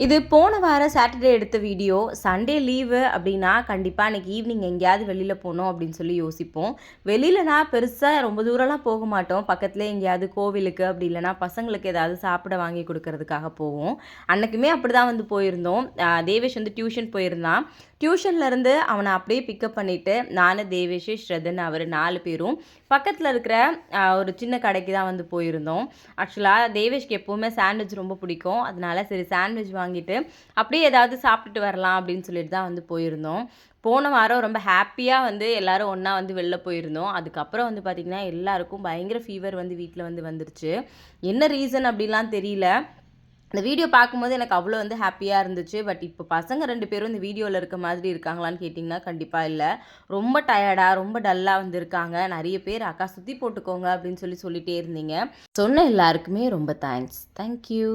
இது போன வாரம் சாட்டர்டே எடுத்த வீடியோ. சண்டே லீவு அப்படின்னா கண்டிப்பாக அன்றைக்கி ஈவினிங் எங்கேயாவது வெளியில் போகணும் அப்படின்னு சொல்லி யோசிப்போம். வெளியிலனா பெருசாக ரொம்ப தூரம்லாம் போக மாட்டோம். பக்கத்துலேயே எங்கேயாவது கோவிலுக்கு அப்படி இல்லைனா பசங்களுக்கு ஏதாவது சாப்பிட வாங்கி கொடுக்கறதுக்காக போவோம். அன்றைக்குமே அப்படி தான் வந்து போயிருந்தோம். தேவேஷ் வந்து டியூஷன் போயிருந்தான். டியூஷன்லேருந்து அவனை அப்படியே பிக்கப் பண்ணிவிட்டு நான், தேவேஷ், ஸ்ரதன் அவர் 4 பேரும் பக்கத்தில் இருக்கிற ஒரு சின்ன கடைக்கு தான் வந்து போயிருந்தோம். ஆக்சுவலாக தேவேஷ்க்கு எப்போவுமே சாண்ட்விச் ரொம்ப பிடிக்கும். அதனால சரி சாண்ட்விச் வாங்கிட்டு அப்படியே ஏதாவது சாப்பிட்டுட்டு வரலாம் அப்படின்னு சொல்லிட்டு தான் வந்து போயிருந்தோம். போன வாரம் ரொம்ப ஹாப்பியாக வந்து எல்லோரும் ஒன்றா வந்து வெளில போயிருந்தோம். அதுக்கப்புறம் வந்து பார்த்திங்கன்னா எல்லாருக்கும் பயங்கர ஃபீவர் வந்து வீட்டில் வந்துருச்சு. என்ன ரீசன் அப்படிலாம் தெரியல. அந்த வீடியோ பார்க்கும்போது எனக்கு அவ்வளோ வந்து ஹாப்பியாக இருந்துச்சு. பட் இப்போ பசங்க 2 பேரும் இந்த வீடியோவில் இருக்க மாதிரி இருக்காங்களான்னு கேட்டிங்கன்னா கண்டிப்பாக இல்லை. ரொம்ப டயர்டாக ரொம்ப டல்லாக வந்து இருக்காங்க. நிறைய பேர் அக்கா சுற்றி போட்டுக்கோங்க அப்படின்னு சொல்லிட்டே இருந்தீங்க. சொன்ன எல்லாருக்குமே ரொம்ப தேங்க்ஸ். தேங்க்யூ.